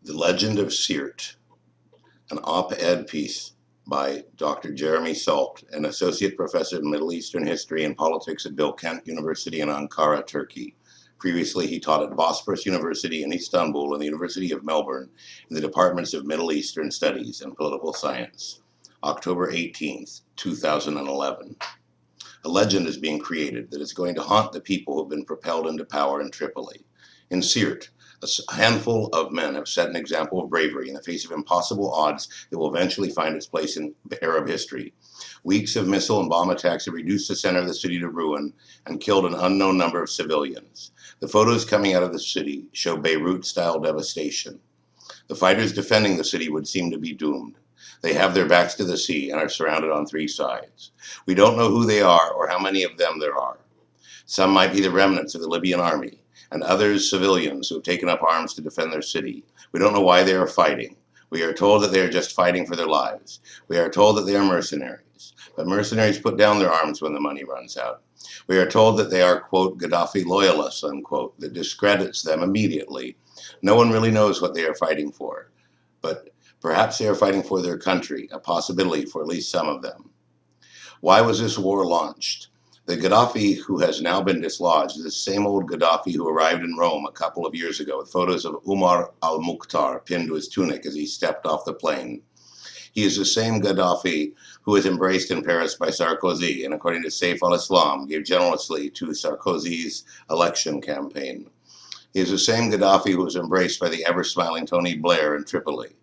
The Legend of Sirte, an op-ed piece by Dr. Jeremy Salt, an associate professor in Middle Eastern history and politics at Bilkent University in Ankara, Turkey. Previously, he taught at Bosporus University in Istanbul and the University of Melbourne in the departments of Middle Eastern Studies and Political Science. October 18th, 2011. A legend is being created that is going to haunt the people who have been propelled into power in Tripoli. In Sirte, a handful of men have set an example of bravery in the face of impossible odds that will eventually find its place in Arab history. Weeks of missile and bomb attacks have reduced the center of the city to ruin and killed an unknown number of civilians. The photos coming out of the city show Beirut-style devastation. The fighters defending the city would seem to be doomed. They have their backs to the sea and are surrounded on three sides. We don't know who they are or how many of them there are. Some might be the remnants of the Libyan army, and others civilians who have taken up arms to defend their city. We don't know why they are fighting. We are told that they are just fighting for their lives. We are told that they are mercenaries. But mercenaries put down their arms when the money runs out. We are told that they are, quote, Gaddafi loyalists, unquote, that discredits them immediately. No one really knows what they are fighting for. But perhaps they are fighting for their country, a possibility for at least some of them. Why was this war launched? The Gaddafi who has now been dislodged is the same old Gaddafi who arrived in Rome a couple of years ago with photos of Umar al-Mukhtar pinned to his tunic as he stepped off the plane. He is the same Gaddafi who was embraced in Paris by Sarkozy and, according to Saif al-Islam, gave generously to Sarkozy's election campaign. He is the same Gaddafi who was embraced by the ever-smiling Tony Blair in Tripoli.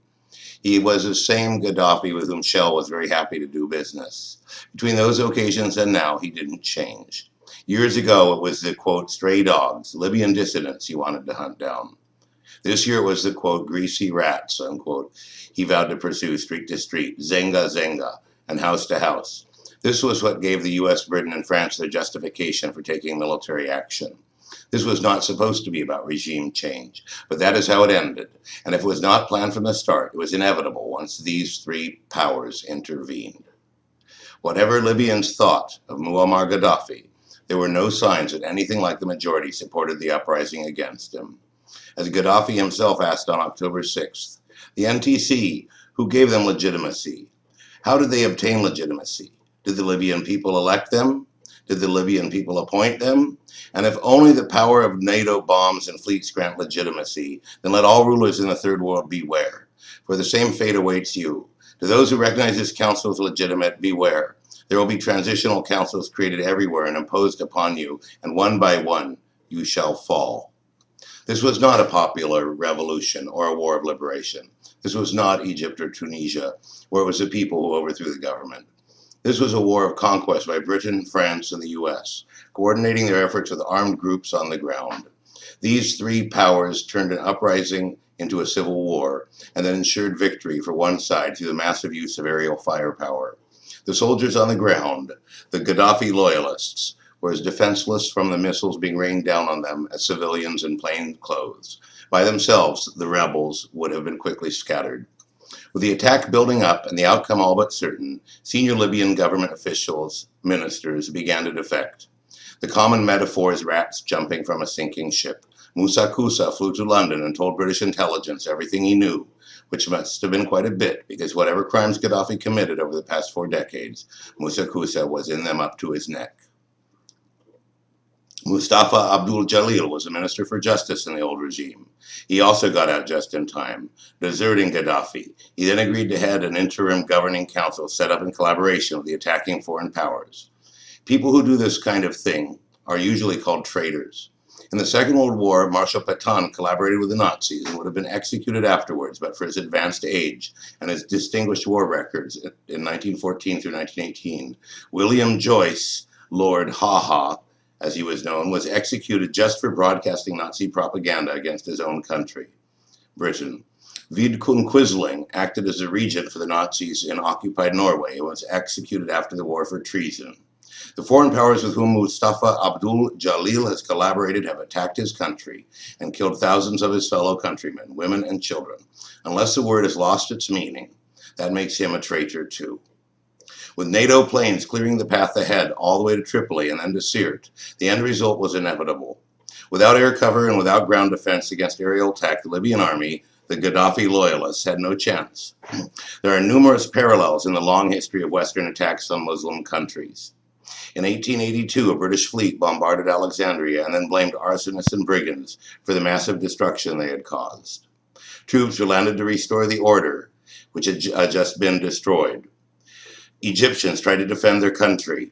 He was the same Gaddafi with whom Shell was very happy to do business. Between those occasions and now, he didn't change. Years ago, it was the, quote, stray dogs, Libyan dissidents he wanted to hunt down. This year it was the, quote, greasy rats, unquote, he vowed to pursue street to street, zenga zenga, and house to house. This was what gave the US, Britain, and France their justification for taking military action. This was not supposed to be about regime change, but that is how it ended. And if it was not planned from the start, it was inevitable once these three powers intervened. Whatever Libyans thought of Muammar Gaddafi, there were no signs that anything like the majority supported the uprising against him. As Gaddafi himself asked on October 6th, the NTC, who gave them legitimacy? How did they obtain legitimacy? Did the Libyan people elect them? Did the Libyan people appoint them? And if only the power of NATO bombs and fleets grant legitimacy, then let all rulers in the third world beware, for the same fate awaits you. To those who recognize this council as legitimate, beware. There will be transitional councils created everywhere and imposed upon you, and one by one you shall fall. This was not a popular revolution or a war of liberation. This was not Egypt or Tunisia, where it was the people who overthrew the government. This was a war of conquest by Britain, France, and the US, coordinating their efforts with armed groups on the ground. These three powers turned an uprising into a civil war, and then ensured victory for one side through the massive use of aerial firepower. The soldiers on the ground, the Gaddafi loyalists, were as defenseless from the missiles being rained down on them as civilians in plain clothes. By themselves, the rebels would have been quickly scattered. With the attack building up and the outcome all but certain, senior Libyan government officials, ministers, began to defect. The common metaphor is rats jumping from a sinking ship. Moussa Koussa flew to London and told British intelligence everything he knew, which must have been quite a bit, because whatever crimes Gaddafi committed over the past 4 decades, Moussa Koussa was in them up to his neck. Mustafa Abdul Jalil was a minister for justice in the old regime. He also got out just in time, deserting Gaddafi. He then agreed to head an interim governing council set up in collaboration with the attacking foreign powers. People who do this kind of thing are usually called traitors. In the Second World War, Marshal Pétain collaborated with the Nazis and would have been executed afterwards, but for his advanced age and his distinguished war records in 1914 through 1918. William Joyce, Lord Ha-Ha, as he was known, was executed just for broadcasting Nazi propaganda against his own country, Britain. Vidkun Quisling acted as a regent for the Nazis in occupied Norway and was executed after the war for treason. The foreign powers with whom Mustafa Abdul Jalil has collaborated have attacked his country and killed thousands of his fellow countrymen, women and children. Unless the word has lost its meaning, that makes him a traitor too. With NATO planes clearing the path ahead all the way to Tripoli and then to Sirte, the end result was inevitable. Without air cover and without ground defense against aerial attack, the Libyan army, the Gaddafi loyalists had no chance. There are numerous parallels in the long history of Western attacks on Muslim countries. In 1882, a British fleet bombarded Alexandria and then blamed arsonists and brigands for the massive destruction they had caused. Troops were landed to restore the order, which had just been destroyed. Egyptians tried to defend their country,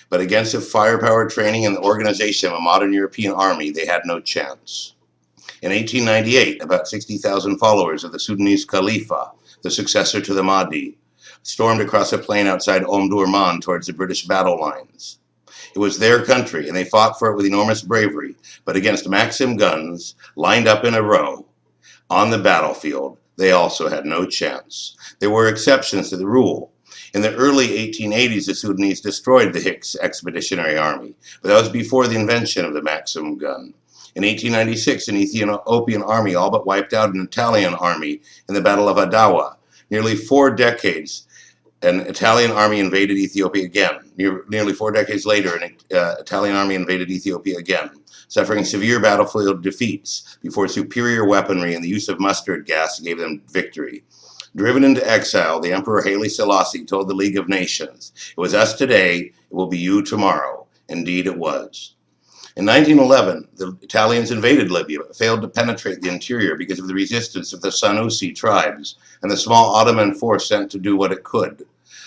but against the firepower, training, and the organization of a modern European army, they had no chance. In 1898, about 60,000 followers of the Sudanese Khalifa, the successor to the Mahdi, stormed across a plain outside Omdurman towards the British battle lines. It was their country, and they fought for it with enormous bravery, but against Maxim guns, lined up in a row, on the battlefield, they also had no chance. There were exceptions to the rule. In the early 1880s, the Sudanese destroyed the Hicks Expeditionary Army, but that was before the invention of the Maxim gun. In 1896, an Ethiopian army all but wiped out an Italian army in the Battle of Adawa. Nearly 4 decades, an Italian army invaded Ethiopia again. Nearly 4 decades later, an Italian army invaded Ethiopia again, suffering severe battlefield defeats before superior weaponry and the use of mustard gas gave them victory. Driven into exile, the Emperor Haile Selassie told the League of Nations, "It was us today, it will be you tomorrow." Indeed it was. In 1911, the Italians invaded Libya, but failed to penetrate the interior because of the resistance of the Senussi tribes and the small Ottoman force sent to do what it could.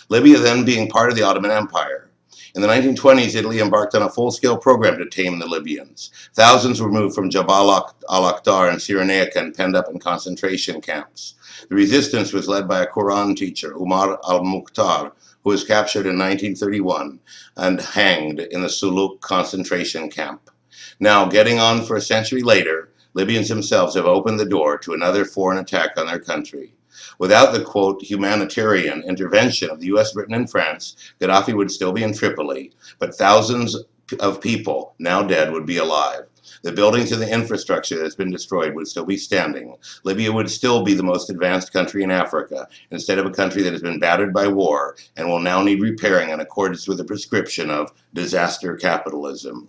Libya then being part of the Ottoman Empire. In the 1920s, Italy embarked on a full-scale program to tame the Libyans. Thousands were moved from Jabal al-Akhtar and Cyrenaica and penned up in concentration camps. The resistance was led by a Quran teacher, Umar al-Mukhtar, who was captured in 1931 and hanged in the Suluk concentration camp. Now, getting on for a century later, Libyans themselves have opened the door to another foreign attack on their country. Without the, quote, humanitarian intervention of the US, Britain, and France, Gaddafi would still be in Tripoli, but thousands of people, now dead, would be alive. The buildings and the infrastructure that has been destroyed would still be standing. Libya would still be the most advanced country in Africa, instead of a country that has been battered by war and will now need repairing in accordance with the prescription of disaster capitalism.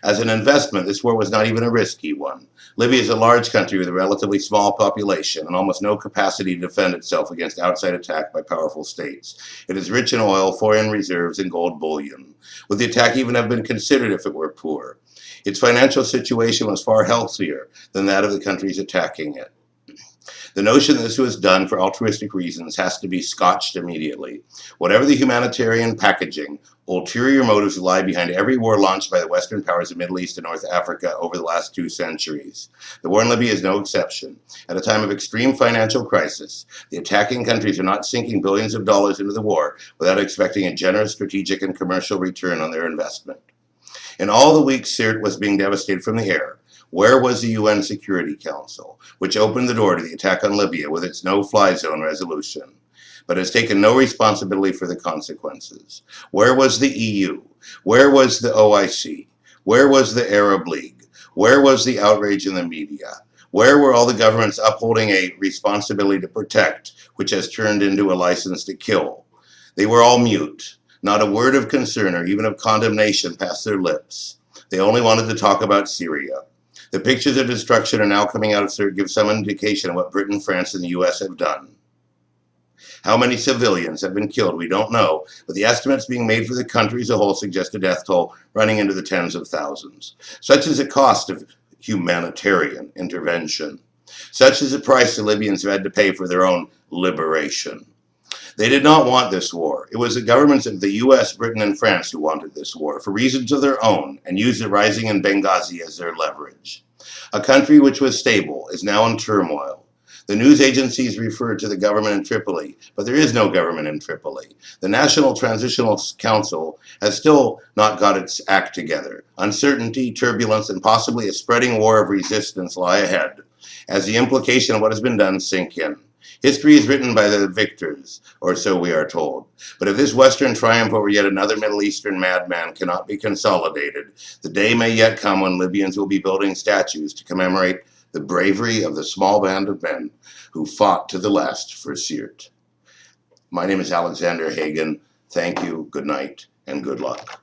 As an investment, this war was not even a risky one. Libya is a large country with a relatively small population and almost no capacity to defend itself against outside attack by powerful states. It is rich in oil, foreign reserves, and gold bullion. Would the attack even have been considered if it were poor? Its financial situation was far healthier than that of the countries attacking it. The notion that this was done for altruistic reasons has to be scotched immediately. Whatever the humanitarian packaging, ulterior motives lie behind every war launched by the Western powers of Middle East and North Africa over the last 2 centuries. The war in Libya is no exception. At a time of extreme financial crisis, the attacking countries are not sinking billions of dollars into the war without expecting a generous strategic and commercial return on their investment. In all the weeks Sirte was being devastated from the air, where was the UN Security Council, which opened the door to the attack on Libya with its no-fly zone resolution, but has taken no responsibility for the consequences? Where was the EU? Where was the OIC? Where was the Arab League? Where was the outrage in the media? Where were all the governments upholding a responsibility to protect, which has turned into a license to kill? They were all mute. Not a word of concern or even of condemnation passed their lips. They only wanted to talk about Syria. The pictures of destruction are now coming out of Sirte give some indication of what Britain, France, and the US have done. How many civilians have been killed, we don't know, but the estimates being made for the country as a whole suggest a death toll running into the tens of thousands. Such is the cost of humanitarian intervention. Such is the price the Libyans have had to pay for their own liberation. They did not want this war. It was the governments of the US, Britain, and France who wanted this war for reasons of their own and used the rising in Benghazi as their leverage. A country which was stable is now in turmoil. The news agencies refer to the government in Tripoli, but there is no government in Tripoli. The National Transitional Council has still not got its act together. Uncertainty, turbulence, and possibly a spreading war of resistance lie ahead, as the implication of what has been done sink in. History is written by the victors, or so we are told. But if this Western triumph over yet another Middle Eastern madman cannot be consolidated, the day may yet come when Libyans will be building statues to commemorate the bravery of the small band of men who fought to the last for Sirte. My name is Alexander Hagen. Thank you, good night, and good luck.